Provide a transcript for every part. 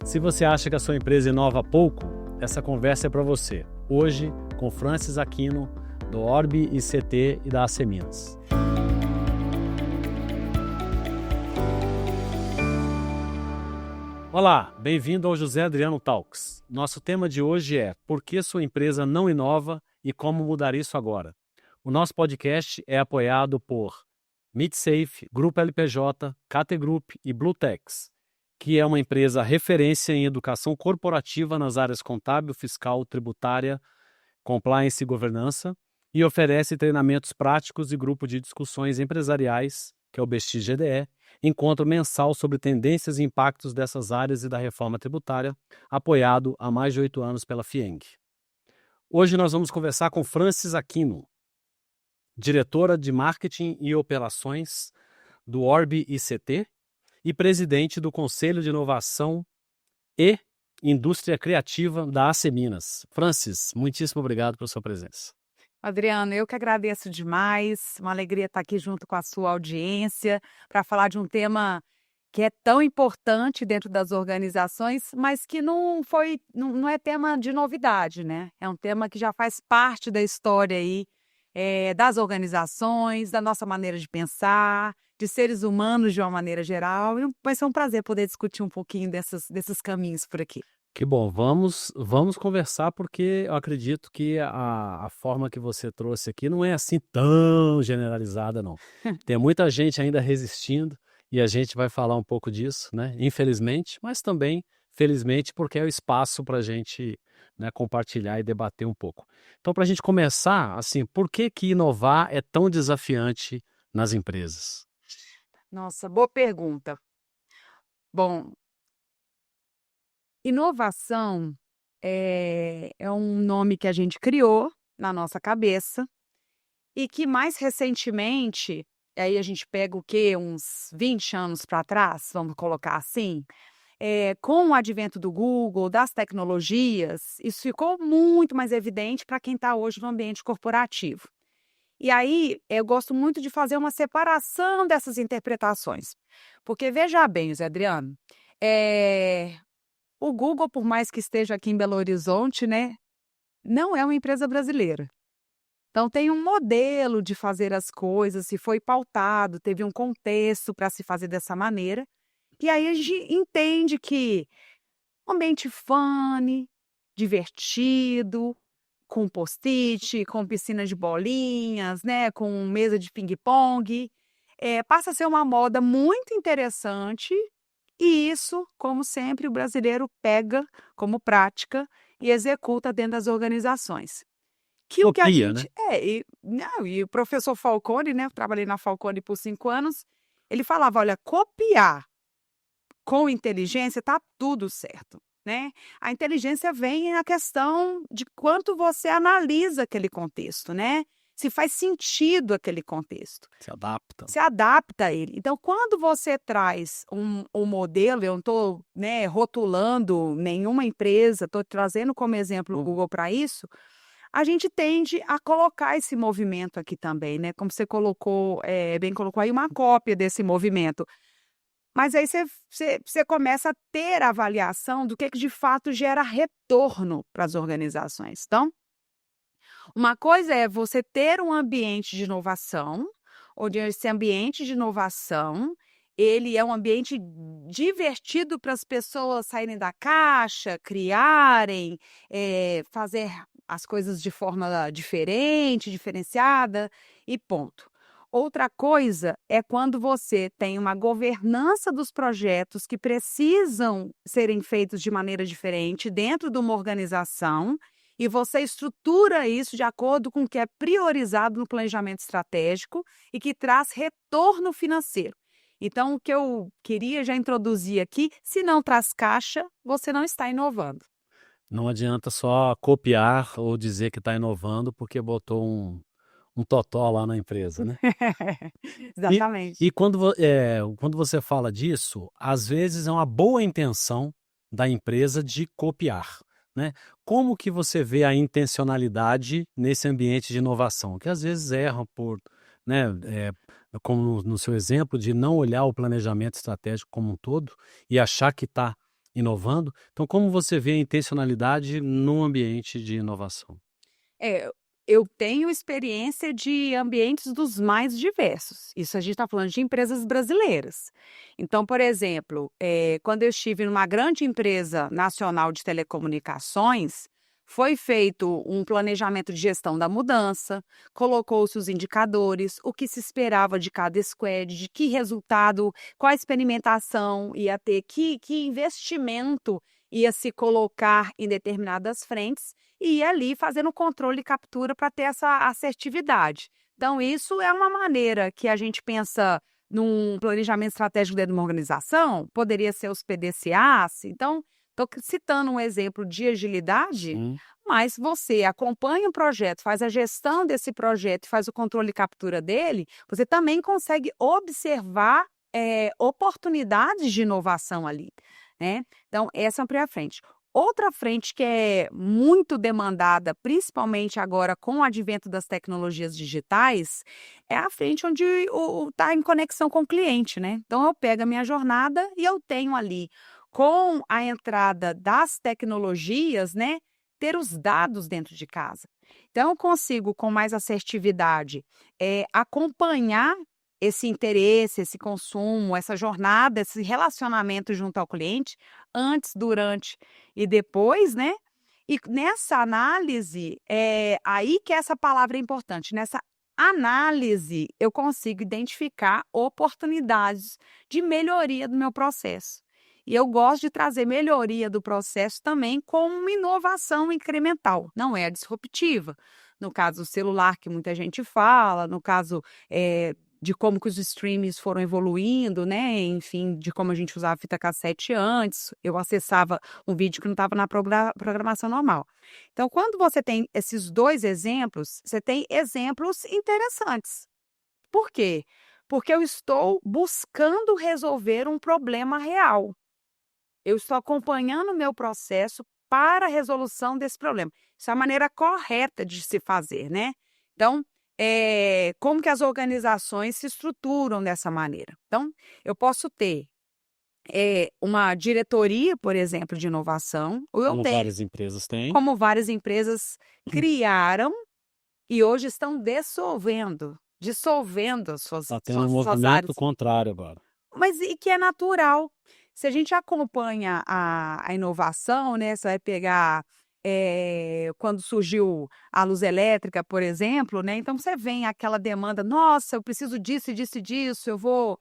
Se você acha que a sua empresa inova pouco, essa conversa é para você. Hoje, com Francis Aquino, do Orbe ICT e da AC Minas. Olá, bem-vindo ao José Adriano Talks. Nosso tema de hoje é por que sua empresa não inova e como mudar isso agora. O nosso podcast é apoiado por MidSafe, Grupo LPJ, KT Group e Bluetex, que é uma empresa referência em educação corporativa nas áreas contábil, fiscal, tributária, compliance e governança, e oferece treinamentos práticos e grupo de discussões empresariais, que é o BXGDE, encontro mensal sobre tendências e impactos dessas áreas e da reforma tributária, apoiado há mais de 8 anos pela FIENG. Hoje nós vamos conversar com Francis Aquino, diretora de Marketing e Operações do Orbe ICT e presidente do Conselho de Inovação e Indústria Criativa da AC Minas. Francis, muitíssimo obrigado pela sua presença. Adriano, eu que agradeço demais, uma alegria estar aqui junto com a sua audiência para falar de um tema que é tão importante dentro das organizações, mas que não é tema de novidade, né? É um tema que já faz parte da história aí, das organizações, da nossa maneira de pensar, de seres humanos de uma maneira geral, e vai ser um prazer poder discutir um pouquinho desses caminhos por aqui. Que bom, vamos conversar porque eu acredito que a forma que você trouxe aqui não é assim tão generalizada, não. Tem muita gente ainda resistindo e a gente vai falar um pouco disso, né? Infelizmente, mas também felizmente porque é o espaço para a gente, né, compartilhar e debater um pouco. Então, para a gente começar, assim, por que inovar é tão desafiante nas empresas? Nossa, boa pergunta. Bom, inovação é um nome que a gente criou na nossa cabeça e que mais recentemente, aí a gente pega o quê? Uns 20 anos para trás, vamos colocar assim, com o advento do Google, das tecnologias, isso ficou muito mais evidente para quem está hoje no ambiente corporativo. E aí, eu gosto muito de fazer uma separação dessas interpretações. Porque, veja bem, Zé Adriano, o Google, por mais que esteja aqui em Belo Horizonte, né, não é uma empresa brasileira. Então, tem um modelo de fazer as coisas, se foi pautado, teve um contexto para se fazer dessa maneira. E aí a gente entende que um ambiente funny, divertido, com post-it, com piscina de bolinhas, né, com mesa de ping-pong, passa a ser uma moda muito interessante e isso, como sempre, o brasileiro pega como prática e executa dentro das organizações. Que o que a Copia, né? gente e o professor Falcone, né, eu trabalhei na Falcone por 5 anos, ele falava: "Olha, copiar com inteligência tá tudo certo", né. A inteligência vem na questão de quanto você analisa aquele contexto, né, se faz sentido aquele contexto. Se adapta. Se adapta a ele. Então, quando você traz um modelo, eu não estou, né, rotulando nenhuma empresa, estou trazendo como exemplo o Google para isso, a gente tende a colocar esse movimento aqui também, né, como você colocou, bem colocou aí, uma cópia desse movimento. Mas aí você começa a ter a avaliação do que de fato gera retorno para as organizações. Então, uma coisa é você ter um ambiente de inovação, onde esse ambiente de inovação, ele é um ambiente divertido para as pessoas saírem da caixa, criarem, fazer as coisas de forma diferente, diferenciada e ponto. Outra coisa é quando você tem uma governança dos projetos que precisam serem feitos de maneira diferente dentro de uma organização e você estrutura isso de acordo com o que é priorizado no planejamento estratégico e que traz retorno financeiro. Então, o que eu queria já introduzir aqui, se não traz caixa, você não está inovando. Não adianta só copiar ou dizer que está inovando porque botou um totó lá na empresa, né? Exatamente. E quando você fala disso, às vezes é uma boa intenção da empresa de copiar, né? Como que você vê a intencionalidade nesse ambiente de inovação? Que às vezes erram por, né, como no seu exemplo, de não olhar o planejamento estratégico como um todo e achar que está inovando. Então, como você vê a intencionalidade no ambiente de inovação? Eu tenho experiência de ambientes dos mais diversos. Isso a gente está falando de empresas brasileiras. Então, por exemplo, quando eu estive numa grande empresa nacional de telecomunicações, foi feito um planejamento de gestão da mudança, colocou-se os indicadores, o que se esperava de cada squad, de que resultado, qual a experimentação ia ter, que investimento ia se colocar em determinadas frentes e ir ali fazendo controle e captura para ter essa assertividade. Então, isso é uma maneira que a gente pensa num planejamento estratégico dentro de uma organização, poderia ser os PDCAs. Então, estou citando um exemplo de agilidade, Sim. mas você acompanha o projeto, faz a gestão desse projeto, faz o controle e captura dele, você também consegue observar oportunidades de inovação ali, né? Então, essa é a primeira frente. Outra frente que é muito demandada, principalmente agora com o advento das tecnologias digitais, é a frente onde está em conexão com o cliente, né? Então, eu pego a minha jornada e eu tenho ali, com a entrada das tecnologias, né, ter os dados dentro de casa. Então, eu consigo, com mais assertividade, acompanhar esse interesse, esse consumo, essa jornada, esse relacionamento junto ao cliente, antes, durante e depois, né? E nessa análise, aí que essa palavra é importante, nessa análise eu consigo identificar oportunidades de melhoria do meu processo. E eu gosto de trazer melhoria do processo também com uma inovação incremental, não é disruptiva. No caso do celular, que muita gente fala, no caso de como que os streams foram evoluindo, né? Enfim, de como a gente usava fita cassete antes, eu acessava um vídeo que não estava na programação normal. Então, quando você tem esses dois exemplos, você tem exemplos interessantes. Por quê? Porque eu estou buscando resolver um problema real. Eu estou acompanhando o meu processo para a resolução desse problema. Isso é a maneira correta de se fazer, né? Então, como que as organizações se estruturam dessa maneira? Então, eu posso ter uma diretoria, por exemplo, de inovação, ou eu Como tenho, várias empresas têm. como várias empresas criaram e hoje estão dissolvendo as Está tendo um suas movimento áreas. contrário agora. Mas e que é natural. Se a gente acompanha a inovação, né, você vai pegar, quando surgiu a luz elétrica, por exemplo, né, então você vem aquela demanda: "Nossa, eu preciso disso e disso e disso, eu vou,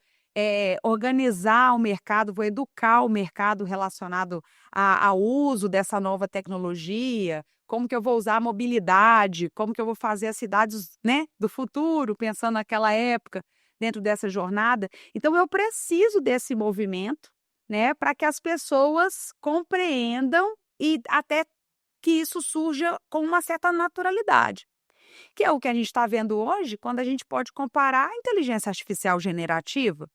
organizar o mercado, vou educar o mercado relacionado ao uso dessa nova tecnologia, como que eu vou usar a mobilidade, como que eu vou fazer as cidades, né, do futuro", pensando naquela época, dentro dessa jornada. Então eu preciso desse movimento, né, para que as pessoas compreendam e até que isso surja com uma certa naturalidade, que é o que a gente está vendo hoje quando a gente pode comparar a inteligência artificial generativa.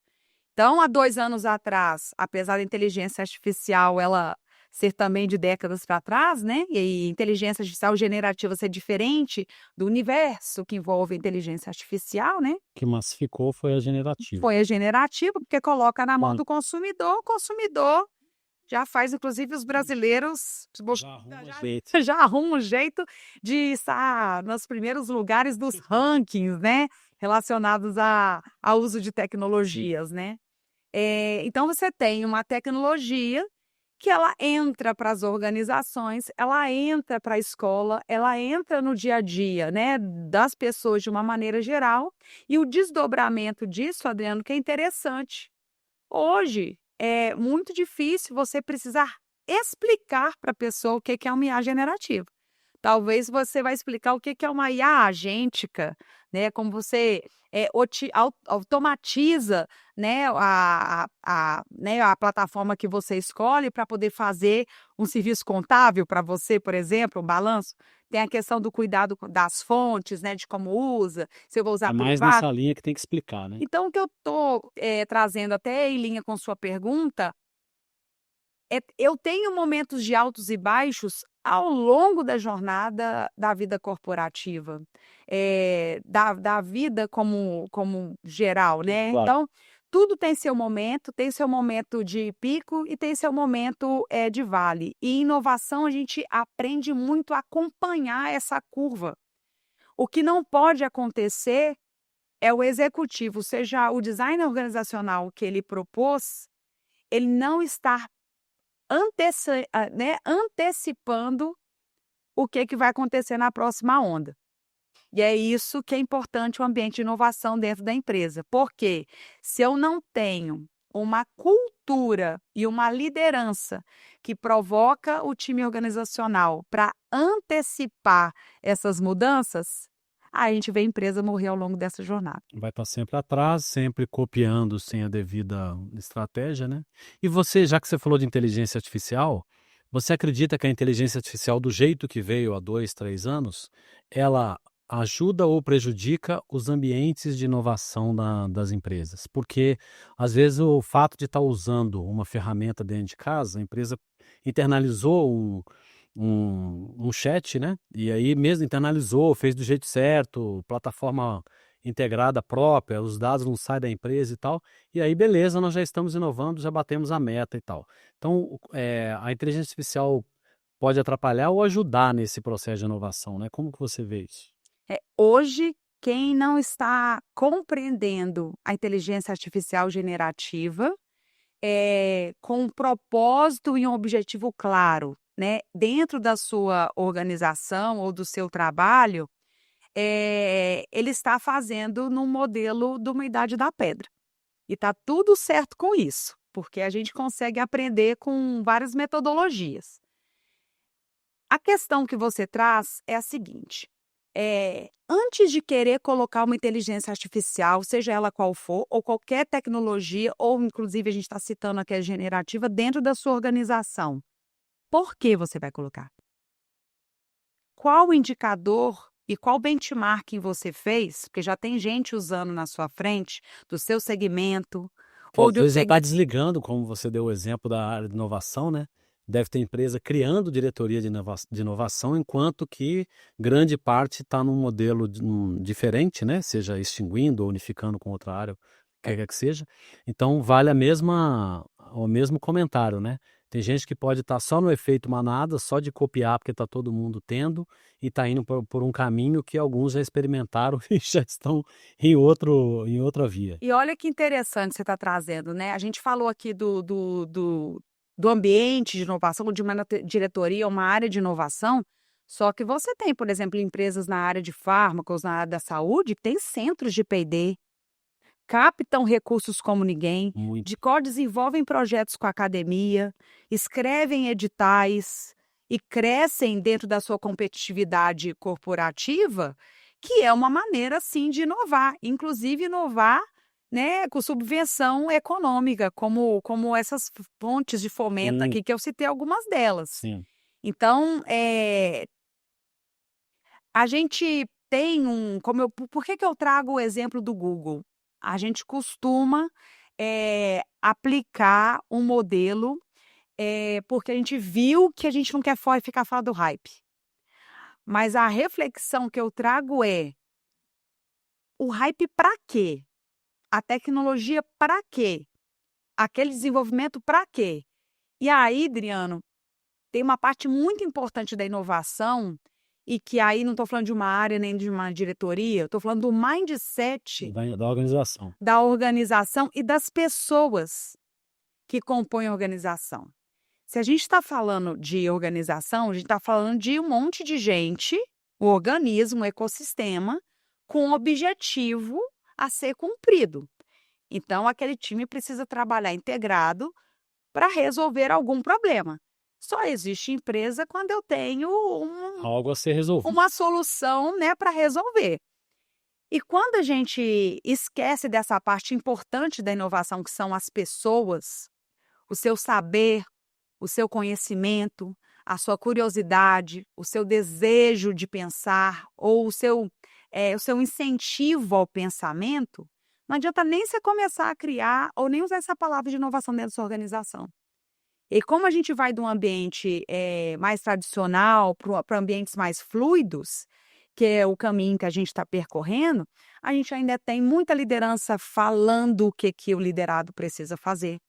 Então, há 2 anos atrás, apesar da inteligência artificial ela ser também de décadas para trás, né, e inteligência artificial generativa ser diferente do universo que envolve a inteligência artificial, né, O que massificou foi a generativa. foi a generativa, porque coloca na mão Quando do consumidor, o consumidor já faz inclusive os brasileiros já arruma já jeito. já arruma um jeito de estar nos primeiros lugares dos rankings, né, relacionados ao uso de tecnologias, né. Então você tem uma tecnologia que ela entra para as organizações, ela entra para a escola, ela entra no dia a dia, né, das pessoas de uma maneira geral, e o desdobramento disso, Adriano, que é interessante. Hoje é muito difícil você precisar explicar para a pessoa o que que é uma IA generativa. Talvez você vai explicar o que que é uma IA agêntica, né, como você, automatiza, né, a plataforma que você escolhe para poder fazer um serviço contábil para você, por exemplo, um balanço. Tem a questão do cuidado das fontes, né, de como usa, se eu vou usar É mais privado. nessa linha que tem que explicar, né? Então o que eu estou trazendo até em linha com sua pergunta eu tenho momentos de altos e baixos ao longo da jornada da vida corporativa, da vida como geral, né. Claro. Então, tudo tem seu momento de pico e tem seu momento de vale. E inovação, a gente aprende muito a acompanhar essa curva. O que não pode acontecer é o executivo, seja o design organizacional que ele propôs, ele não estar antecipando o que vai acontecer na próxima onda. E é isso que é importante o ambiente de inovação dentro da empresa. Porque se eu não tenho uma cultura e uma liderança que provoca o time organizacional para antecipar essas mudanças, a gente vê a empresa morrer ao longo dessa jornada. Vai estar sempre atrás, sempre copiando sem a devida estratégia, né? E você, já que você falou de inteligência artificial, você acredita que a inteligência artificial, do jeito que veio há 2, 3 anos, ela ajuda ou prejudica os ambientes de inovação das empresas? Porque, às vezes, o fato de estar usando uma ferramenta dentro de casa, a empresa internalizou um chat, né? E aí mesmo internalizou, fez do jeito certo, plataforma integrada própria, os dados não saem da empresa e tal. E aí, beleza, nós já estamos inovando, já batemos a meta e tal. Então, a inteligência artificial pode atrapalhar ou ajudar nesse processo de inovação, né? Como que você vê isso? Hoje, quem não está compreendendo a inteligência artificial generativa, com um propósito e um objetivo claro, né, dentro da sua organização ou do seu trabalho, ele está fazendo no modelo de uma idade da pedra. E está tudo certo com isso, porque a gente consegue aprender com várias metodologias. A questão que você traz é a seguinte: antes de querer colocar uma inteligência artificial, seja ela qual for, ou qualquer tecnologia, ou inclusive a gente está citando aqui a generativa, dentro da sua organização, por que você vai colocar? Qual indicador e qual benchmarking você fez? Porque já tem gente usando na sua frente, do seu segmento, ou Às vezes já está desligando, como você deu o exemplo da área de inovação, né? Deve ter empresa criando diretoria de inovação, enquanto que grande parte está num modelo diferente, né? Seja extinguindo ou unificando com outra área, quer que seja. Então, vale o mesmo comentário, né? Tem gente que pode estar só no efeito manada, só de copiar, porque está todo mundo tendo, e está indo por um caminho que alguns já experimentaram e já estão em outra via. E olha que interessante você está trazendo, né? A gente falou aqui do ambiente de inovação, de uma diretoria, uma área de inovação, só que você tem, por exemplo, empresas na área de fármacos, na área da saúde, que tem centros de P&D, captam recursos como ninguém, Muito. desenvolvem projetos com a academia, escrevem editais e crescem dentro da sua competitividade corporativa, que é uma maneira, sim, de inovar, inclusive inovar, né, com subvenção econômica, como essas fontes de fomento aqui, que eu citei algumas delas. Sim. Então, a gente tem por que eu trago o exemplo do Google? A gente costuma aplicar um modelo porque a gente viu que a gente não quer ficar fora do hype. Mas a reflexão que eu trago é: o hype para quê? A tecnologia para quê? Aquele desenvolvimento para quê? E aí, Adriano, tem uma parte muito importante da inovação, e que aí não estou falando de uma área nem de uma diretoria, estou falando do mindset Da organização. da organização e das pessoas que compõem a organização. Se a gente está falando de organização, a gente está falando de um monte de gente, um organismo, um ecossistema, com um objetivo a ser cumprido. Então, aquele time precisa trabalhar integrado para resolver algum problema. Só existe empresa quando eu tenho Algo a ser resolvido. uma solução, né, para resolver. E quando a gente esquece dessa parte importante da inovação, que são as pessoas, o seu saber, o seu conhecimento, a sua curiosidade, o seu desejo de pensar ou o seu incentivo ao pensamento, não adianta nem você começar a criar ou nem usar essa palavra de inovação dentro da sua organização. E como a gente vai de um ambiente mais tradicional para ambientes mais fluidos, que é o caminho que a gente está percorrendo, a gente ainda tem muita liderança falando o que o liderado precisa fazer.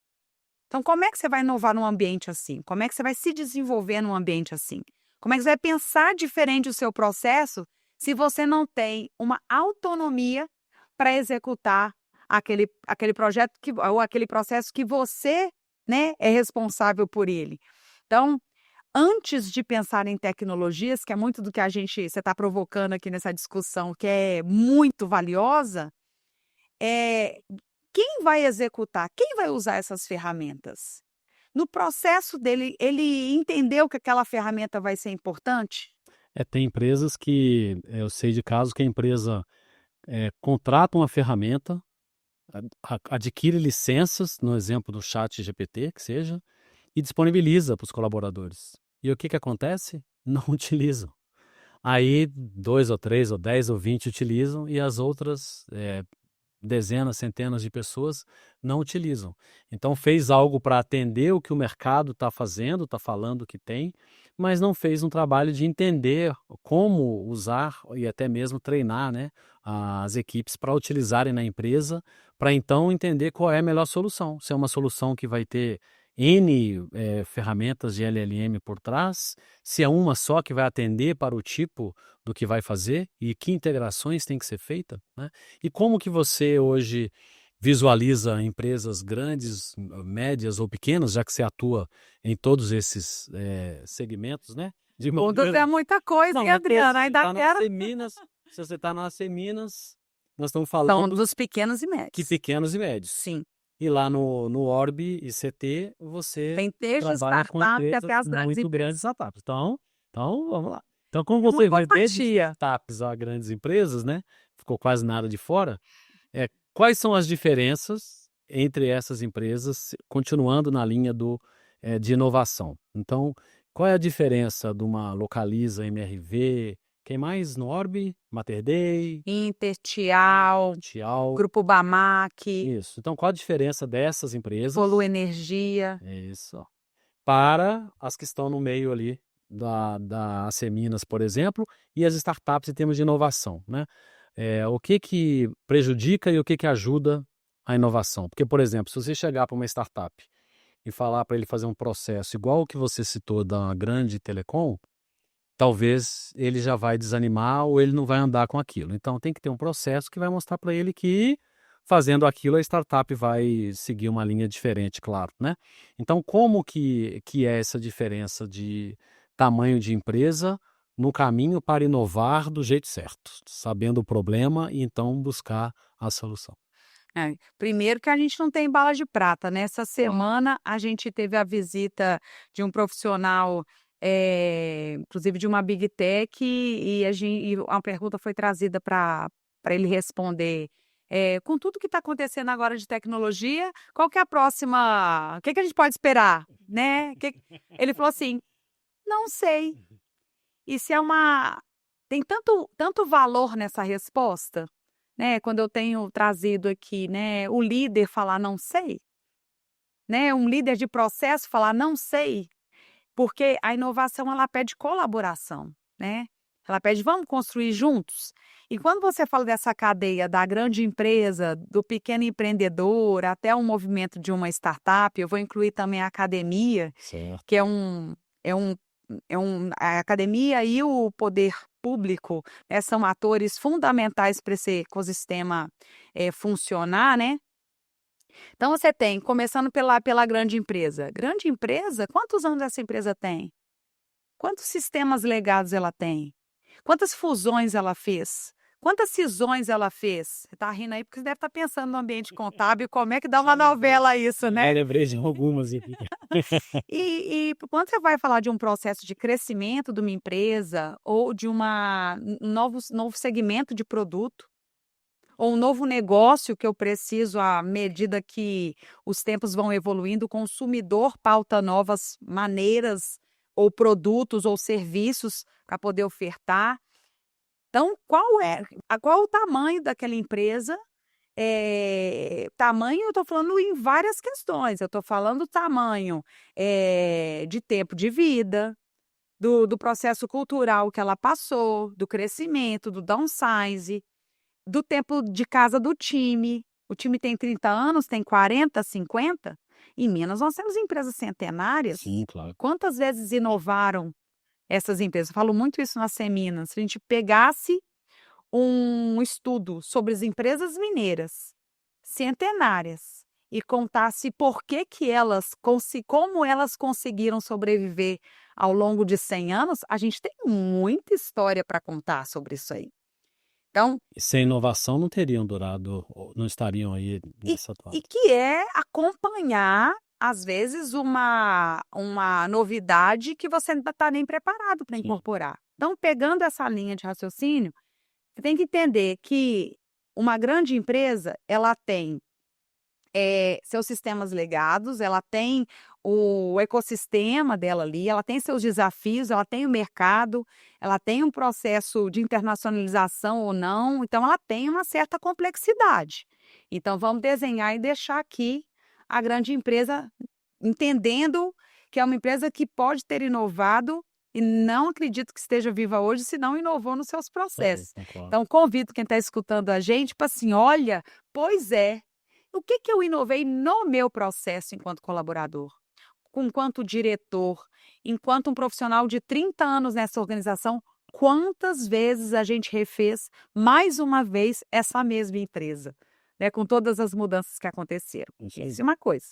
Então, como é que você vai inovar num ambiente assim? Como é que você vai se desenvolver num ambiente assim? Como é que você vai pensar diferente o seu processo se você não tem uma autonomia para executar aquele projeto ou aquele processo que você, né, é responsável por ele? Então, antes de pensar em tecnologias, que é muito do que você está provocando aqui nessa discussão, que é muito valiosa, quem vai executar, quem vai usar essas ferramentas? No processo dele, ele entendeu que aquela ferramenta vai ser importante? Tem empresas que, eu sei de casos que a empresa contrata uma ferramenta, adquire licenças, no exemplo do chat GPT, que seja, e disponibiliza para os colaboradores. E o que acontece? Não utilizam. Aí 2 ou 3 ou 10 ou 20 utilizam e as outras dezenas, centenas de pessoas não utilizam. Então fez algo para atender o que o mercado está fazendo, está falando que tem, mas não fez um trabalho de entender como usar e até mesmo treinar, né, as equipes para utilizarem na empresa, para então entender qual é a melhor solução. Se é uma solução que vai ter N ferramentas de LLM por trás, se é uma só que vai atender para o tipo do que vai fazer e que integrações tem que ser feita, né? E como que você hoje visualiza empresas grandes, médias ou pequenas, já que você atua em todos esses segmentos, né? É muita coisa, Não, hein, Adriana? Ainda tá quero. se você está na Minas, nós estamos São falando dos pequenos e que médios. pequenos e médios. Sim. E lá no Orbe e CT, você Tem desde trabalha com startup empresas até as muito grandes startups. Então, vamos lá. Então, como Uma você boa vai desde fatia. startups a grandes empresas, né? Ficou quase nada de fora. Quais são as diferenças entre essas empresas, continuando na linha de inovação? Então, qual é a diferença de uma Localiza, MRV, quem mais no Orbe? Mater Dei, Inter, Tial, Grupo Bamac, Isso. Então, qual a diferença dessas empresas? Polo Energia. Isso. Para as que estão no meio ali da AC Minas, por exemplo, e as startups em termos de inovação, né? O que prejudica e o que ajuda a inovação? Porque, por exemplo, se você chegar para uma startup e falar para ele fazer um processo igual o que você citou da grande telecom, talvez ele já vai desanimar ou ele não vai andar com aquilo. Então, tem que ter um processo que vai mostrar para ele que fazendo aquilo a startup vai seguir uma linha diferente, claro, né? Então, como que é essa diferença de tamanho de empresa no caminho para inovar do jeito certo, sabendo o problema e então buscar a solução? Primeiro que a gente não tem bala de prata, né? Essa semana a gente teve a visita de um profissional, inclusive de uma Big Tech, e uma pergunta foi trazida para ele responder. Com tudo que está acontecendo agora de tecnologia, qual que é a próxima? O que a gente pode esperar, né? Ele falou assim: não sei. Isso tem tanto valor nessa resposta, né? Quando eu tenho trazido aqui, né, o líder falar não sei, né? Um líder de processo falar não sei, porque a inovação ela pede colaboração, né? Ela pede vamos construir juntos. E quando você fala dessa cadeia da grande empresa, do pequeno empreendedor, até o movimento de uma startup, eu vou incluir também a academia, Certo. que a academia e o poder público, né, são atores fundamentais para esse ecossistema funcionar, né? Então você tem, começando pela grande empresa. Grande empresa, quantos anos essa empresa tem? Quantos sistemas legados ela tem? Quantas fusões ela fez? Quantas cisões ela fez? Você está rindo aí porque você deve estar pensando no ambiente contábil, como é que dá uma novela isso, né? Lembrei de algumas. E quando você vai falar de um processo de crescimento de uma empresa ou de um novo segmento de produto, ou um novo negócio que eu preciso, à medida que os tempos vão evoluindo, o consumidor pauta novas maneiras ou produtos ou serviços para poder ofertar. Então, qual o tamanho daquela empresa? Tamanho, eu estou falando em várias questões. Eu estou falando tamanho de tempo de vida, do processo cultural que ela passou, do crescimento, do downsize, do tempo de casa do time. O time tem 30 anos, tem 40, 50. Em Minas, nós temos empresas centenárias. Sim, claro. Quantas vezes inovaram essas empresas? Eu falo muito isso na Seminas. Se a gente pegasse um estudo sobre as empresas mineiras centenárias e contasse por que como elas conseguiram sobreviver ao longo de 100 anos, a gente tem muita história para contar sobre isso aí. Então, E sem inovação não teriam durado, não estariam aí nessa atual. e que é acompanhar, às vezes, uma novidade que você não está nem preparado para Sim. incorporar. Então, pegando essa linha de raciocínio, você tem que entender que uma grande empresa, ela tem seus sistemas legados, ela tem o ecossistema dela ali, ela tem seus desafios, ela tem o mercado, ela tem um processo de internacionalização ou não, então ela tem uma certa complexidade. Então vamos desenhar e deixar aqui a grande empresa entendendo que é uma empresa que pode ter inovado e não acredito que esteja viva hoje se não inovou nos seus processos. Concordo. Então convido quem está escutando a gente para assim, olha, pois é, o que eu inovei no meu processo enquanto colaborador, enquanto diretor, enquanto um profissional de 30 anos nessa organização, quantas vezes a gente refez mais uma vez essa mesma empresa, né, com todas as mudanças que aconteceram. Isso é uma coisa.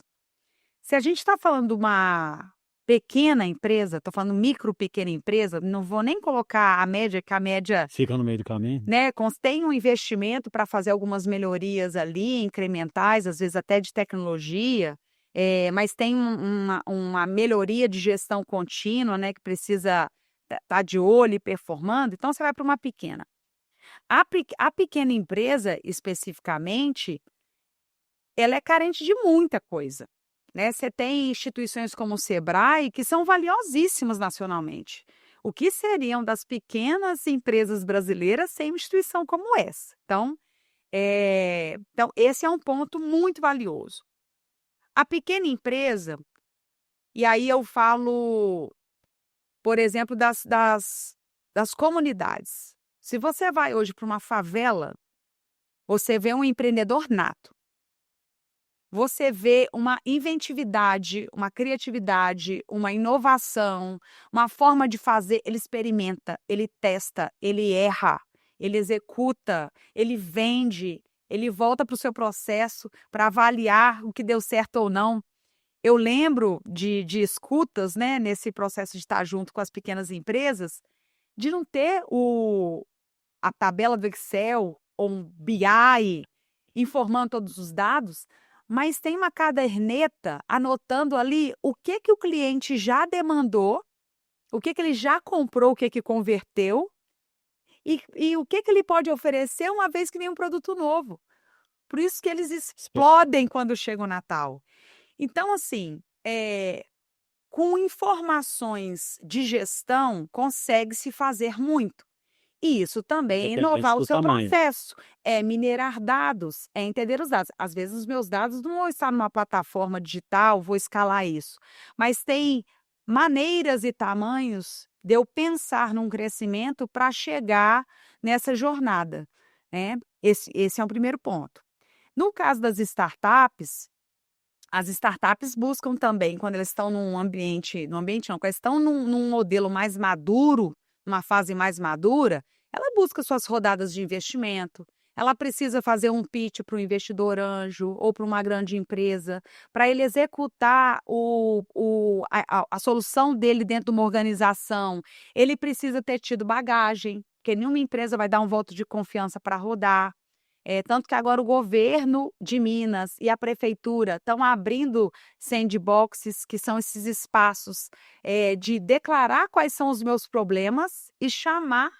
Se a gente está falando de uma pequena empresa, estou falando micro, pequena empresa, não vou nem colocar a média, que a média fica no meio do caminho, né? Tem um investimento para fazer algumas melhorias ali, incrementais, às vezes até de tecnologia, mas tem uma melhoria de gestão contínua, né? Que precisa estar de olho e performando. Então, você vai para uma pequena. A pequena empresa, especificamente, ela é carente de muita coisa. Né? Você tem instituições como o Sebrae, que são valiosíssimas nacionalmente. O que seriam das pequenas empresas brasileiras sem uma instituição como essa? Então, esse é um ponto muito valioso. A pequena empresa, e aí eu falo, por exemplo, das comunidades. Se você vai hoje para uma favela, você vê um empreendedor nato. Você vê uma inventividade, uma criatividade, uma inovação, uma forma de fazer. Ele experimenta, ele testa, ele erra, ele executa, ele vende, ele volta para o seu processo para avaliar o que deu certo ou não. Eu lembro de escutas, né, nesse processo de estar junto com as pequenas empresas, de não ter a tabela do Excel ou um BI informando todos os dados, mas tem uma caderneta anotando ali o que o cliente já demandou, o que ele já comprou, o que converteu e o que ele pode oferecer uma vez que vem um produto novo. Por isso que eles explodem quando chega o Natal. Então, assim, com informações de gestão, consegue-se fazer muito. E isso também é inovar o seu processo, é minerar dados, é entender os dados. Às vezes os meus dados não vão estar numa plataforma digital, vou escalar isso. Mas tem maneiras e tamanhos de eu pensar num crescimento para chegar nessa jornada, né? Esse é o primeiro ponto. No caso das startups, as startups buscam também, quando elas estão quando elas estão num modelo mais maduro, numa fase mais madura, ela busca suas rodadas de investimento, ela precisa fazer um pitch para o investidor anjo ou para uma grande empresa, para ele executar a solução dele dentro de uma organização. Ele precisa ter tido bagagem, porque nenhuma empresa vai dar um voto de confiança para rodar. Tanto que agora o governo de Minas e a prefeitura estão abrindo sandboxes, que são esses espaços de declarar quais são os meus problemas e chamar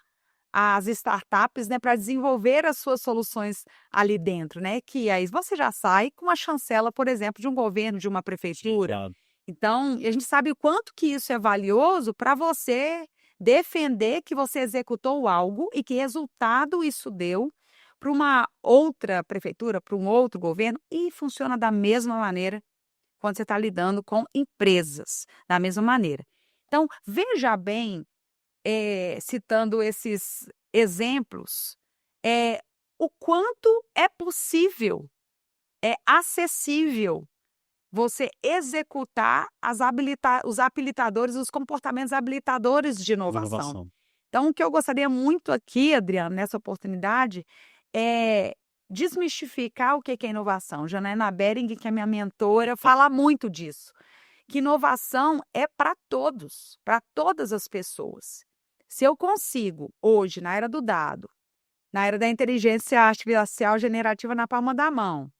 as startups, né, para desenvolver as suas soluções ali dentro, né? Que aí você já sai com a chancela, por exemplo, de um governo, de uma prefeitura. Claro. Então, a gente sabe o quanto que isso é valioso para você defender que você executou algo e que resultado isso deu para uma outra prefeitura, para um outro governo, e funciona da mesma maneira quando você está lidando com empresas, da mesma maneira. Então, veja bem, citando esses exemplos, o quanto é possível, é acessível você executar os habilitadores, os comportamentos habilitadores de De inovação. inovação. Então, o que eu gostaria muito aqui, Adriano, nessa oportunidade, é desmistificar o que é inovação. Janaina Bering, que é minha mentora, fala muito disso. Que inovação é para todos, para todas as pessoas. Se eu consigo, hoje, na era do dado, na era da inteligência artificial generativa na palma da mão,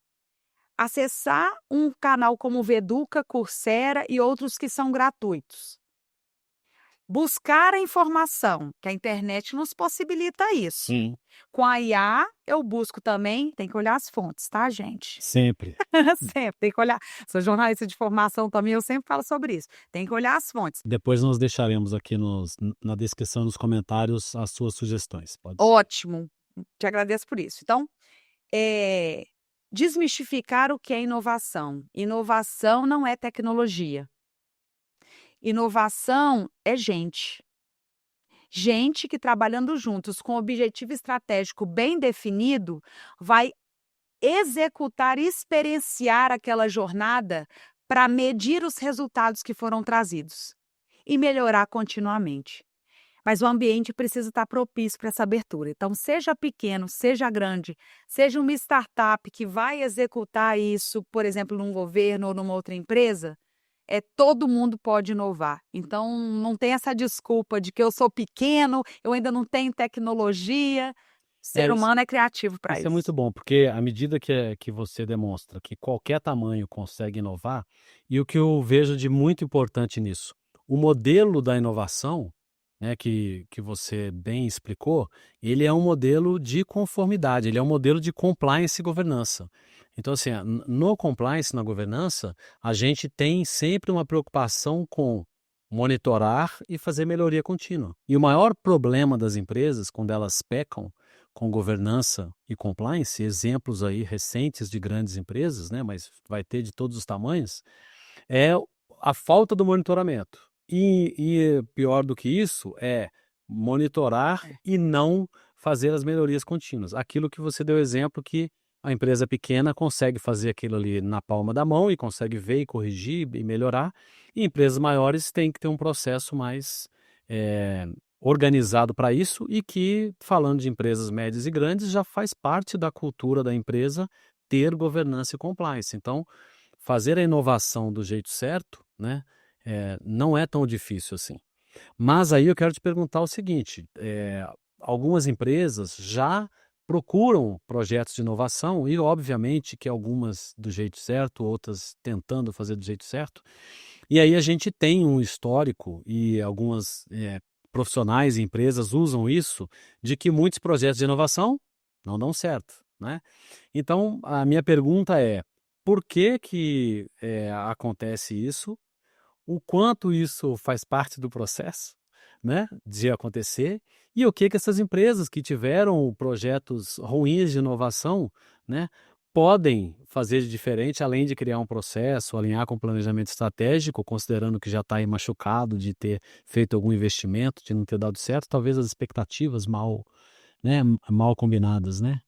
acessar um canal como o Veduca, Coursera e outros que são gratuitos. Buscar a informação, que a internet nos possibilita isso. Sim. Com a IA, eu busco também, tem que olhar as fontes, tá, gente? Sempre. Sempre, tem que olhar. Sou jornalista de formação também, eu sempre falo sobre isso. Tem que olhar as fontes. Depois nós deixaremos aqui na descrição, nos comentários, as suas sugestões. Pode ser. Ótimo, te agradeço por isso. Então, desmistificar o que é inovação. Inovação não é tecnologia. Inovação é gente. Gente que trabalhando juntos com objetivo estratégico bem definido vai executar e experienciar aquela jornada para medir os resultados que foram trazidos e melhorar continuamente. Mas o ambiente precisa estar propício para essa abertura. Então, seja pequeno, seja grande, seja uma startup que vai executar isso, por exemplo, num governo ou numa outra empresa, todo mundo pode inovar. Então, não tem essa desculpa de que eu sou pequeno, eu ainda não tenho tecnologia. O ser humano é criativo para isso. Isso é muito bom, porque à medida que você demonstra que qualquer tamanho consegue inovar, e o que eu vejo de muito importante nisso, o modelo da inovação, né, que você bem explicou, ele é um modelo de conformidade, ele é um modelo de compliance e governança. Então, assim, no compliance, na governança, a gente tem sempre uma preocupação com monitorar e fazer melhoria contínua. E o maior problema das empresas, quando elas pecam com governança e compliance, exemplos aí recentes de grandes empresas, né, mas vai ter de todos os tamanhos, é a falta do monitoramento. E pior do que isso é monitorar e não fazer as melhorias contínuas. Aquilo que você deu exemplo, que a empresa pequena consegue fazer aquilo ali na palma da mão e consegue ver e corrigir e melhorar, e empresas maiores têm que ter um processo mais organizado para isso, e que, falando de empresas médias e grandes, já faz parte da cultura da empresa ter governança e compliance. Então, fazer a inovação do jeito certo, né, não é tão difícil assim. Mas aí eu quero te perguntar o seguinte, algumas empresas já procuram projetos de inovação, e obviamente que algumas do jeito certo, outras tentando fazer do jeito certo, e aí a gente tem um histórico, e algumas profissionais e empresas usam isso, de que muitos projetos de inovação não dão certo, né? Então, a minha pergunta é, por que acontece isso? O quanto isso faz parte do processo, né, de acontecer, e o que essas empresas que tiveram projetos ruins de inovação, né, podem fazer de diferente, além de criar um processo, alinhar com o planejamento estratégico, considerando que já está aí machucado de ter feito algum investimento, de não ter dado certo, talvez as expectativas mal combinadas, né?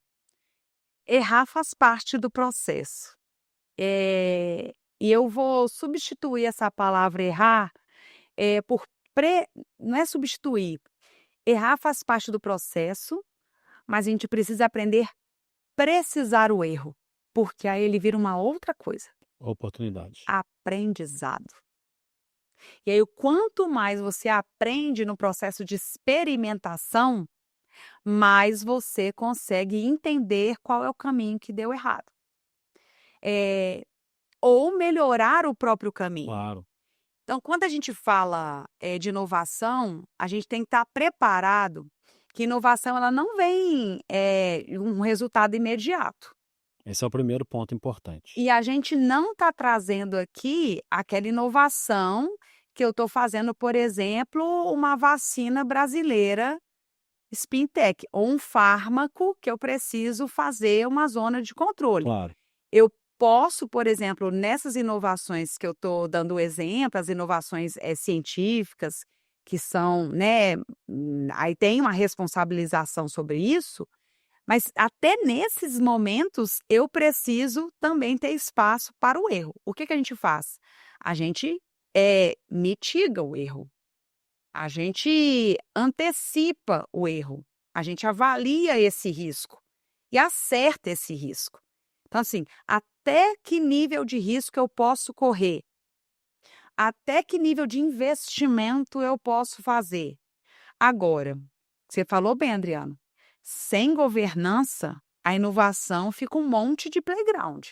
Errar faz parte do processo. E eu vou substituir essa palavra errar não é substituir. Errar faz parte do processo, mas a gente precisa aprender a precisar o erro, porque aí ele vira uma outra coisa. Oportunidade. Aprendizado. E aí, quanto mais você aprende no processo de experimentação, mais você consegue entender qual é o caminho que deu errado. Ou melhorar o próprio caminho. Claro. Então, quando a gente fala de inovação, a gente tem que estar preparado que inovação ela não vem um resultado imediato. Esse é o primeiro ponto importante. E a gente não está trazendo aqui aquela inovação que eu estou fazendo, por exemplo, uma vacina brasileira Spintec, ou um fármaco que eu preciso fazer uma zona de controle. Claro. Eu posso, por exemplo, nessas inovações que eu estou dando o exemplo, as inovações científicas, que são, né, aí tem uma responsabilização sobre isso, mas até nesses momentos eu preciso também ter espaço para o erro. O que a gente faz? A gente mitiga o erro, a gente antecipa o erro, a gente avalia esse risco e acerta esse risco. Então, assim, até que nível de risco eu posso correr? Até que nível de investimento eu posso fazer? Agora, você falou bem, Adriano, sem governança, a inovação fica um monte de playground.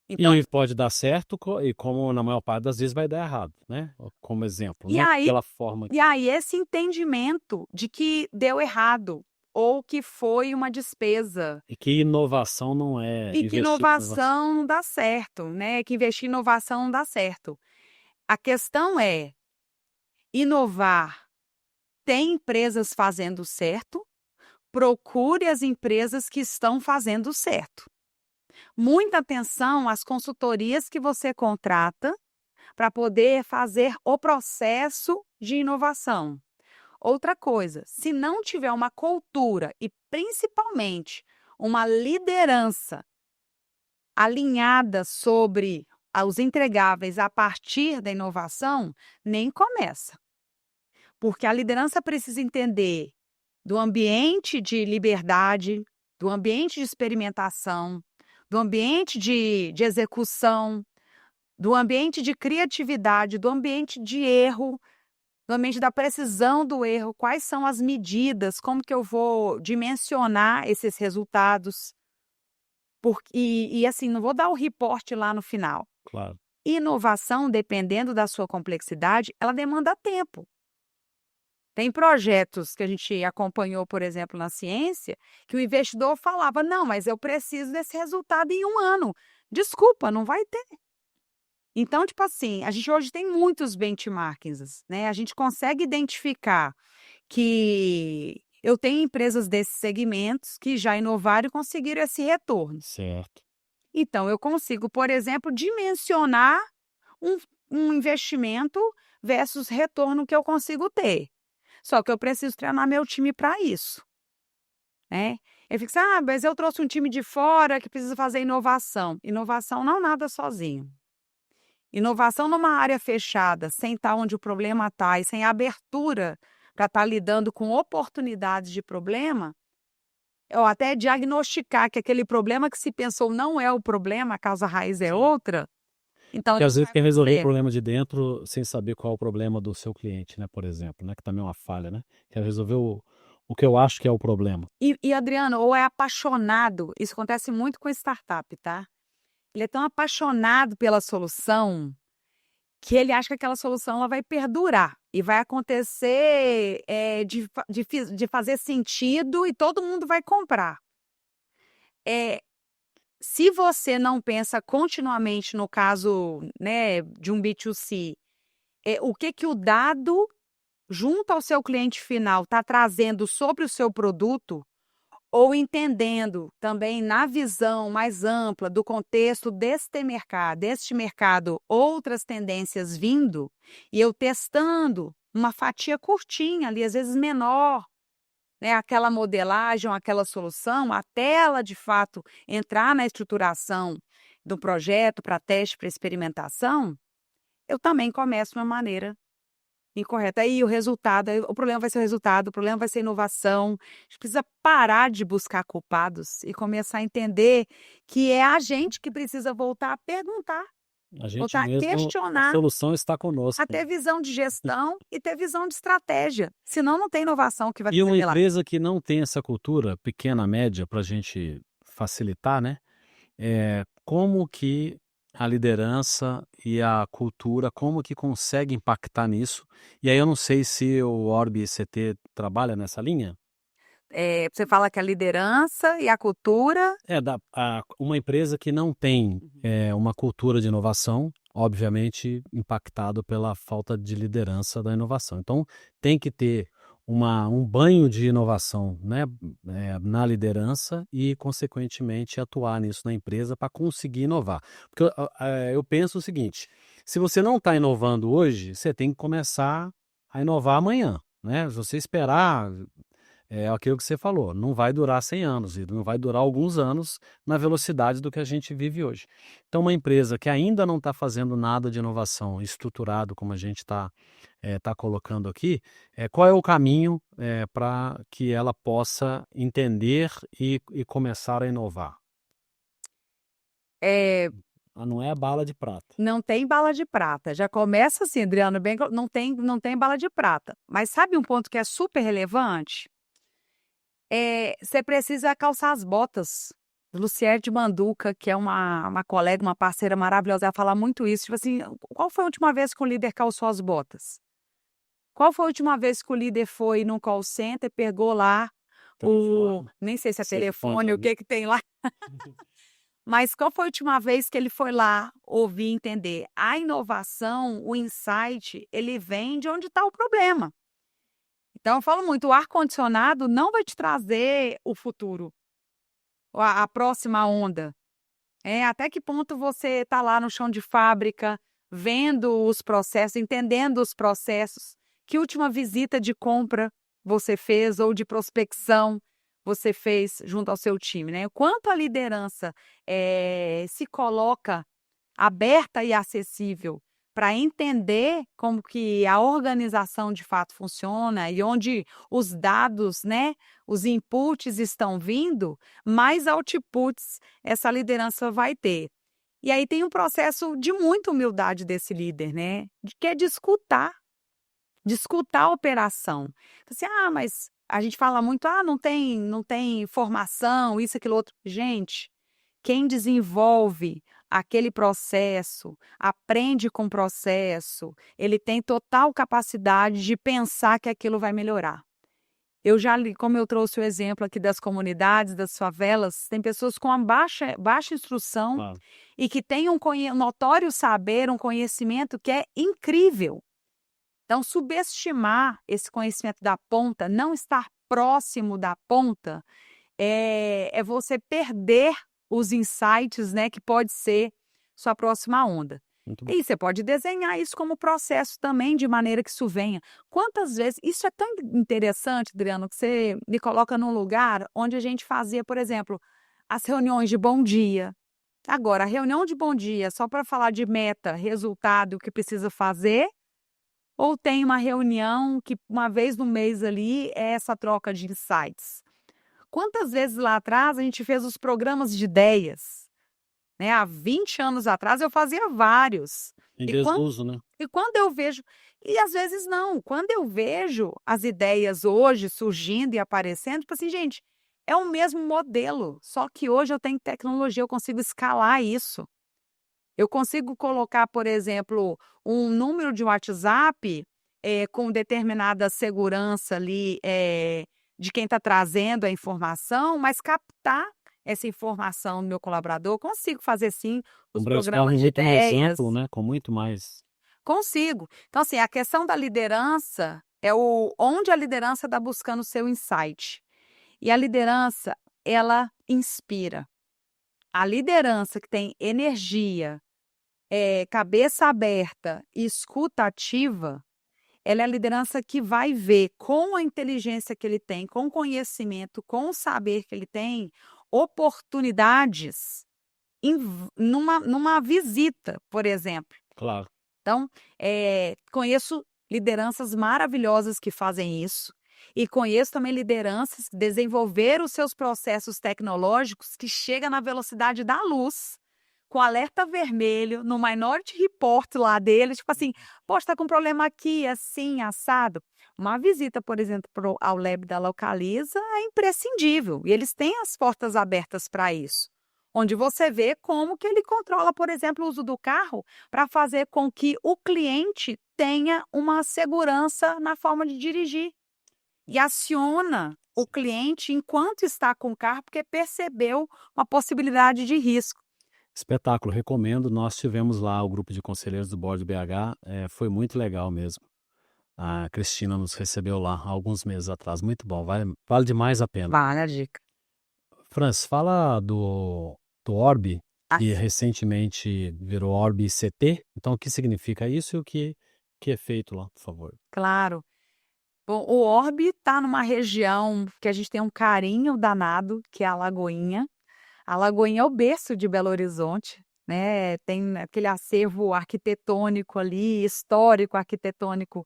Então, E pode dar certo, e como na maior parte das vezes vai dar errado, né? Como exemplo, e né? aí, Pela forma. e aí esse entendimento de que deu errado ou que foi uma despesa E que inovação não é e que investir em inovação. inovação não dá certo, né? Que investir em inovação não dá certo. A questão é, inovar, tem empresas fazendo certo? Procure as empresas que estão fazendo certo. Muita atenção às consultorias que você contrata para poder fazer o processo de inovação. Outra coisa, se não tiver uma cultura e principalmente uma liderança alinhada sobre os entregáveis a partir da inovação, nem começa. Porque a liderança precisa entender do ambiente de liberdade, do ambiente de experimentação, do ambiente de execução, do ambiente de criatividade, do ambiente de erro, do ambiente da precisão do erro, quais são as medidas, como que eu vou dimensionar esses resultados. E assim, não vou dar o reporte lá no final. Claro. Inovação, dependendo da sua complexidade, ela demanda tempo. Tem projetos que a gente acompanhou, por exemplo, na ciência, que o investidor falava, não, mas eu preciso desse resultado em 1 ano. Desculpa, não vai ter. Então, tipo assim, a gente hoje tem muitos benchmarkings, né? A gente consegue identificar que eu tenho empresas desses segmentos que já inovaram e conseguiram esse retorno. Certo. Então, eu consigo, por exemplo, dimensionar um investimento versus retorno que eu consigo ter. Só que eu preciso treinar meu time para isso, né? Eu fico assim, mas eu trouxe um time de fora que precisa fazer inovação. Inovação não nada sozinho. Inovação numa área fechada, sem estar onde o problema está e sem abertura para estar lidando com oportunidades de problema, ou até diagnosticar que aquele problema que se pensou não é o problema, a causa raiz é outra. Então, Porque às vezes quer resolver o problema de dentro sem saber qual é o problema do seu cliente, né? Por exemplo, né? Que também é uma falha, né? Quer resolver o que eu acho que é o problema. E Adriano, ou é apaixonado, isso acontece muito com startup, tá? Ele é tão apaixonado pela solução que ele acha que aquela solução ela vai perdurar e vai acontecer de fazer sentido e todo mundo vai comprar. Se você não pensa continuamente no caso, né, de um B2C, o que o dado junto ao seu cliente final está trazendo sobre o seu produto, ou entendendo também na visão mais ampla do contexto deste mercado, outras tendências vindo, e eu testando uma fatia curtinha ali, às vezes menor, né, aquela modelagem, aquela solução, até ela de fato entrar na estruturação do projeto para teste, para experimentação, eu também começo de uma maneira incorreta. Aí o problema vai ser o resultado, o problema vai ser a inovação. A gente precisa parar de buscar culpados e começar a entender que é a gente que precisa voltar a perguntar, A gente voltar a mesmo, a questionar, solução está conosco. a ter visão de gestão e ter visão de estratégia. Senão não tem inovação que vai E uma fazer lá. empresa que não tem essa cultura, pequena, média, para a gente facilitar, né? Como que a liderança e a cultura, como que consegue impactar nisso? E aí eu não sei se o Orbe CT trabalha nessa linha. Você fala que a liderança e a cultura... Uma empresa que não tem uma cultura de inovação, obviamente impactado pela falta de liderança da inovação. Então, tem que ter um banho de inovação, né, na liderança e, consequentemente, atuar nisso na empresa para conseguir inovar. Porque eu penso o seguinte: se você não está inovando hoje, você tem que começar a inovar amanhã, né? Se você esperar, é aquilo que você falou, não vai durar 100 anos, e não vai durar alguns anos na velocidade do que a gente vive hoje. Então, uma empresa que ainda não está fazendo nada de inovação estruturado, como a gente está colocando aqui, qual é o caminho para que ela possa entender e começar a inovar? Não é a bala de prata. Não tem bala de prata. Já começa assim, Adriano, não tem bala de prata. Mas sabe um ponto que é super relevante? Você precisa calçar as botas. Lucier de Manduca, que é uma colega, uma parceira maravilhosa, ela fala muito isso. Tipo assim, qual foi a última vez que o líder calçou as botas? Qual foi a última vez que o líder foi num call center, pegou lá nem sei se é telefone, o que tem lá. Mas qual foi a última vez que ele foi lá ouvir e entender? A inovação, o insight, ele vem de onde está o problema. Então, eu falo muito, o ar-condicionado não vai te trazer o futuro, a próxima onda. Até que ponto você está lá no chão de fábrica, vendo os processos, entendendo os processos. Que última visita de compra você fez ou de prospecção você fez junto ao seu time, né? Quanto a liderança se coloca aberta e acessível para entender como que a organização de fato funciona e onde os dados, né, os inputs estão vindo, mais outputs essa liderança vai ter. E aí tem um processo de muita humildade desse líder, né? Que é de escutar a operação. Assim, mas a gente fala muito, não tem formação, isso, aquilo, outro. Gente, quem desenvolve aquele processo, aprende com o processo, ele tem total capacidade de pensar que aquilo vai melhorar. Eu já li, como eu trouxe o exemplo aqui das comunidades, das favelas, tem pessoas com baixa instrução e que têm um notório saber, um conhecimento que é incrível. Então, subestimar esse conhecimento da ponta, não estar próximo da ponta, é você perder os insights, né, que pode ser sua próxima onda. E você pode desenhar isso como processo também, de maneira que isso venha. Quantas vezes... Isso é tão interessante, Adriano, que você me coloca num lugar onde a gente fazia, por exemplo, as reuniões de bom dia. Agora, a reunião de bom dia só para falar de meta, resultado, o que precisa fazer... Ou tem uma reunião que uma vez no mês ali é essa troca de insights? Quantas vezes lá atrás a gente fez os programas de ideias? Né? Há 20 anos atrás eu fazia vários. Em desuso, né? E quando eu vejo... E às vezes não. Quando eu vejo as ideias hoje surgindo e aparecendo, tipo assim, gente, é o mesmo modelo. Só que hoje eu tenho tecnologia, eu consigo escalar isso. Eu consigo colocar, por exemplo, um número de WhatsApp com determinada segurança ali de quem está trazendo a informação, mas captar essa informação do meu colaborador. Consigo fazer sim os programas de ideias. Exemplo, né? Com muito mais. Consigo. Então, assim, a questão da liderança é onde a liderança está buscando o seu insight. E a liderança, ela inspira. A liderança que tem energia, cabeça aberta e escuta ativa, ela é a liderança que vai ver com a inteligência que ele tem, com o conhecimento, com o saber que ele tem, oportunidades numa visita, por exemplo. Claro. Então, conheço lideranças maravilhosas que fazem isso. E conheço também lideranças que desenvolveram os seus processos tecnológicos que chegam na velocidade da luz, com alerta vermelho, no Minority Report lá deles, tipo assim, poxa, tá com um problema aqui, assim, assado. Uma visita, por exemplo, ao Lab da Localiza é imprescindível. E eles têm as portas abertas para isso. Onde você vê como que ele controla, por exemplo, o uso do carro para fazer com que o cliente tenha uma segurança na forma de dirigir. E aciona o cliente enquanto está com o carro, porque percebeu uma possibilidade de risco. Espetáculo, recomendo. Nós tivemos lá o grupo de conselheiros do Board BH, foi muito legal mesmo. A Cristina nos recebeu lá há alguns meses atrás. Muito bom, vale demais a pena. Vale a dica. Franz, fala do Orbi, Ah, que recentemente virou Orbi CT. Então, o que significa isso e o que é feito lá, por favor? claro. Bom, o Orbe está numa região que a gente tem um carinho danado, que é a Lagoinha. A Lagoinha é o berço de Belo Horizonte, né? Tem aquele acervo arquitetônico ali, histórico arquitetônico,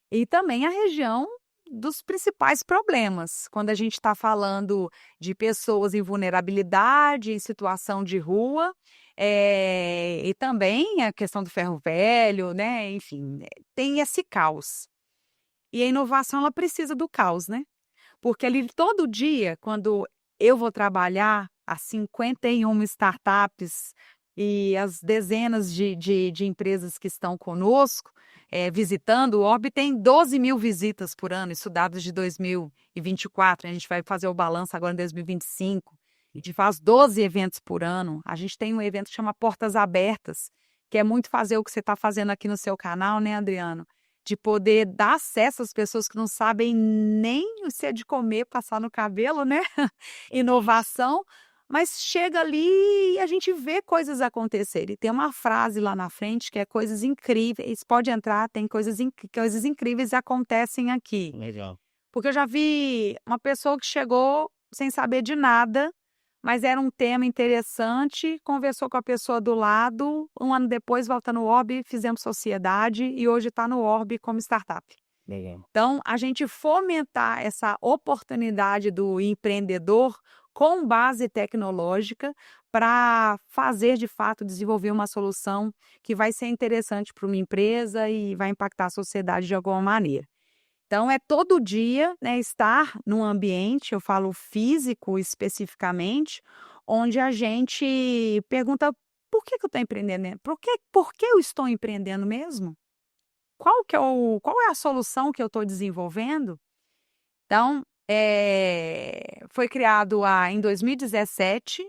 e também a região dos principais problemas, quando a gente está falando de pessoas em vulnerabilidade, em situação de rua, e também a questão do ferro velho, né? Enfim, tem esse caos. E a inovação ela precisa do caos, né? Porque ali todo dia, quando eu vou trabalhar as 51 startups e as dezenas de empresas que estão conosco, visitando o Orbe, tem 12.000 visitas por ano, isso dados de 2024, a gente vai fazer o balanço agora em 2025, a gente faz 12 eventos por ano, a gente tem um evento que chama Portas Abertas, que é muito fazer o que você está fazendo aqui no seu canal, né, Adriano? De poder dar acesso às pessoas que não sabem nem o se é de comer, passar no cabelo, né? Inovação, mas chega ali e a gente vê coisas acontecerem. Tem uma frase lá na frente que é coisas incríveis. Pode entrar, tem coisas incríveis acontecem aqui. Legal. Porque eu já vi uma pessoa que chegou sem saber de nada, mas era um tema interessante, conversou com a pessoa do lado, um ano depois volta no Orbe, fizemos sociedade e hoje está no Orbe como startup. Legal. Então, a gente fomentar essa oportunidade do empreendedor com base tecnológica para fazer, de fato, desenvolver uma solução que vai ser interessante para uma empresa e vai impactar a sociedade de alguma maneira. Então, é todo dia, né, estar num ambiente, eu falo físico especificamente, onde a gente pergunta: por que que eu estou empreendendo? Por que eu estou empreendendo mesmo? Qual é a solução que eu estou desenvolvendo? Então, foi criado em 2017,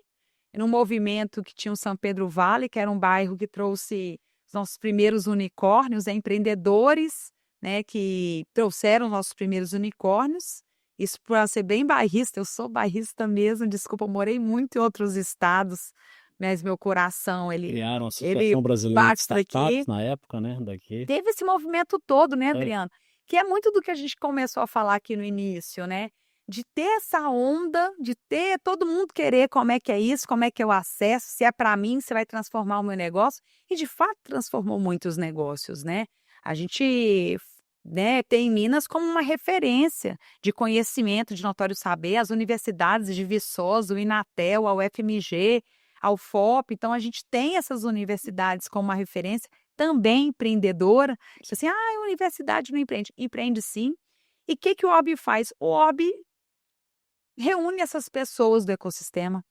num movimento que tinha o São Pedro Vale, que era um bairro que trouxe os nossos primeiros unicórnios, empreendedores, né, que trouxeram nossos primeiros unicórnios. Isso para ser bem bairrista, eu sou bairrista mesmo, desculpa, eu morei muito em outros estados, mas meu coração, Criaram a ele Associação Brasileira de bate daqui. Startups na época, né? Daqui. Teve esse movimento todo, né, Adriano? Que é muito do que a gente começou a falar aqui no início, né? De ter essa onda, de ter todo mundo querer como é que é isso, como é que é o acesso, se é para mim, se vai transformar o meu negócio. E de fato transformou muitos negócios, né? A gente, né, tem Minas como uma referência de conhecimento, de notório saber, as universidades de Viçosa, o Inatel, a UFMG, a UFOP. Então, a gente tem essas universidades como uma referência também empreendedora. Assim, a universidade não empreende. Empreende sim. E o que o OB faz? O OB reúne essas pessoas do ecossistema,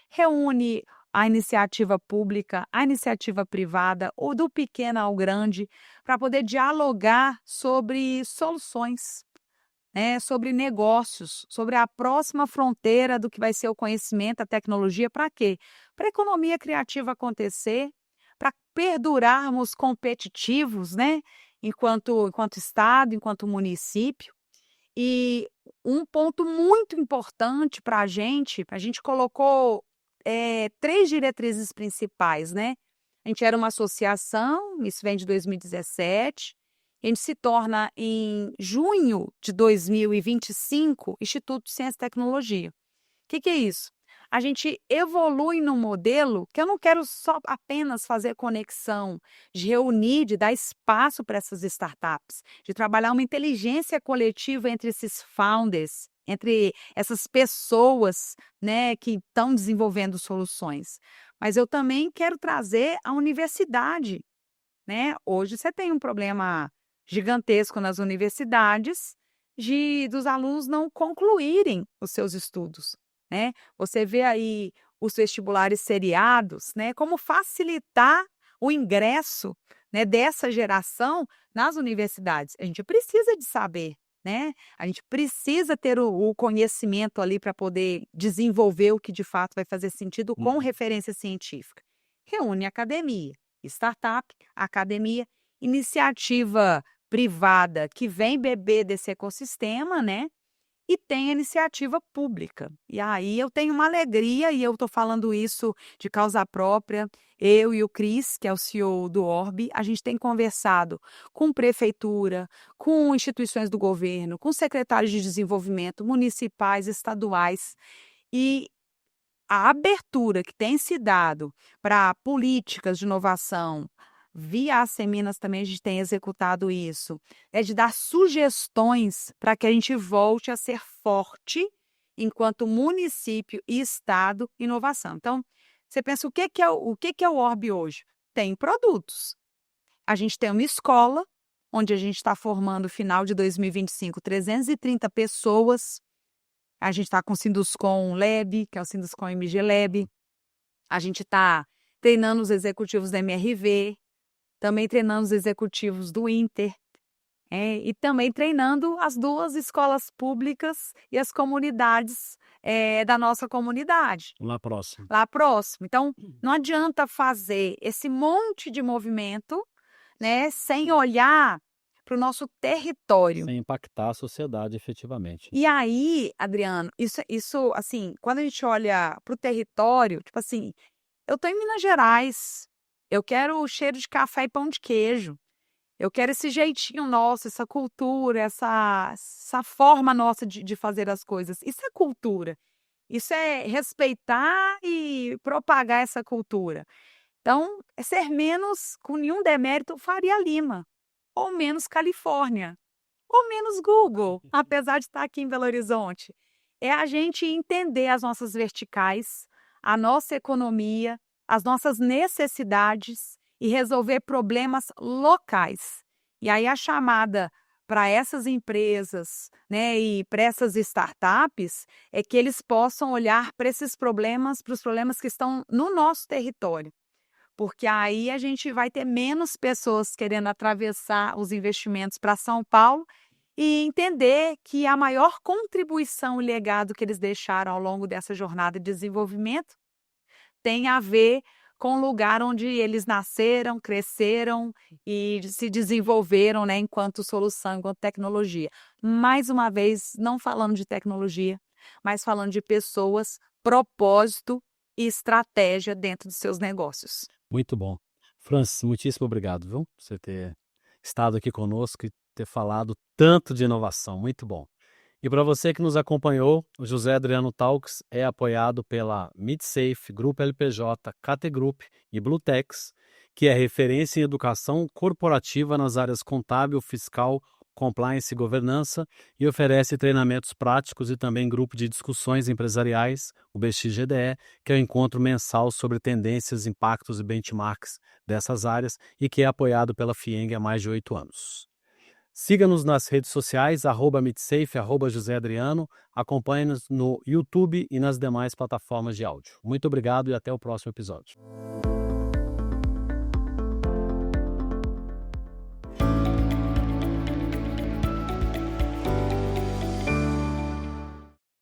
reúne a iniciativa pública, a iniciativa privada, ou do pequeno ao grande, para poder dialogar sobre soluções, né, sobre negócios, sobre a próxima fronteira do que vai ser o conhecimento, a tecnologia, para quê? Para a economia criativa acontecer, para perdurarmos competitivos, né, enquanto Estado, enquanto município. E um ponto muito importante para a gente colocou 3 diretrizes principais, né? A gente era uma associação, isso vem de 2017, a gente se torna em junho de 2025 Instituto de Ciência e Tecnologia. O que é isso? A gente evolui num modelo que eu não quero só apenas fazer conexão, de reunir, de dar espaço para essas startups, de trabalhar uma inteligência coletiva entre esses founders, entre essas pessoas, né, que estão desenvolvendo soluções. Mas eu também quero trazer a universidade, né? Hoje você tem um problema gigantesco nas universidades dos alunos não concluírem os seus estudos, né? Você vê aí os vestibulares seriados, né? Como facilitar o ingresso, né, dessa geração nas universidades. A gente precisa de saber, né? A gente precisa ter o conhecimento ali para poder desenvolver o que de fato vai fazer sentido com referência científica. Reúne academia, startup, academia, iniciativa privada que vem beber desse ecossistema, né? E tem a iniciativa pública. E aí eu tenho uma alegria, e eu estou falando isso de causa própria. Eu e o Cris, que é o CEO do Orbe, a gente tem conversado com prefeitura, com instituições do governo, com secretários de desenvolvimento municipais, estaduais, e a abertura que tem se dado para políticas de inovação, via a Seminas também a gente tem executado isso, é de dar sugestões para que a gente volte a ser forte enquanto município e estado em inovação. Então, você pensa, o que é o Orbe hoje? Tem produtos. A gente tem uma escola, onde a gente está formando, no final de 2025, 330 pessoas. A gente está com o Sinduscom Lab, que é o Sinduscom MG Lab. A gente está treinando os executivos da MRV, também treinando os executivos do Inter, e também treinando as 2 escolas públicas e as comunidades da nossa comunidade. Lá próximo. Lá próximo. Então, não adianta fazer esse monte de movimento, né, sem olhar para o nosso território. Sem impactar a sociedade efetivamente. E aí, Adriano, isso assim, quando a gente olha para o território, tipo assim, eu estou em Minas Gerais, eu quero o cheiro de café e pão de queijo, eu quero esse jeitinho nosso, essa cultura, essa forma nossa de fazer as coisas. Isso é cultura, isso é respeitar e propagar essa cultura. Então, é ser menos, com nenhum demérito, Faria Lima, ou menos Califórnia, ou menos Google, apesar de estar aqui em Belo Horizonte. É a gente entender as nossas verticais, a nossa economia, as nossas necessidades e resolver problemas locais. E aí a chamada para essas empresas, né, e para essas startups é que eles possam olhar para esses problemas, para os problemas que estão no nosso território. Porque aí a gente vai ter menos pessoas querendo atravessar os investimentos para São Paulo e entender que a maior contribuição e legado que eles deixaram ao longo dessa jornada de desenvolvimento tem a ver com o lugar onde eles nasceram, cresceram e se desenvolveram, né, enquanto solução, enquanto tecnologia. Mais uma vez, não falando de tecnologia, mas falando de pessoas, propósito e estratégia dentro dos seus negócios. Muito bom. Francis, muitíssimo obrigado, viu? Por você ter estado aqui conosco e ter falado tanto de inovação. Muito bom. E para você que nos acompanhou, o José Adriano Talks é apoiado pela MidSafe, Grupo LPJ, KT Group e Blutex, que é referência em educação corporativa nas áreas contábil, fiscal, compliance e governança, e oferece treinamentos práticos e também grupo de discussões empresariais, o BXGDE, que é o encontro mensal sobre tendências, impactos e benchmarks dessas áreas e que é apoiado pela FIENG há mais de 8 anos. Siga-nos nas redes sociais, @MidSafe, @José Adriano, acompanhe-nos no YouTube e nas demais plataformas de áudio. Muito obrigado e até o próximo episódio.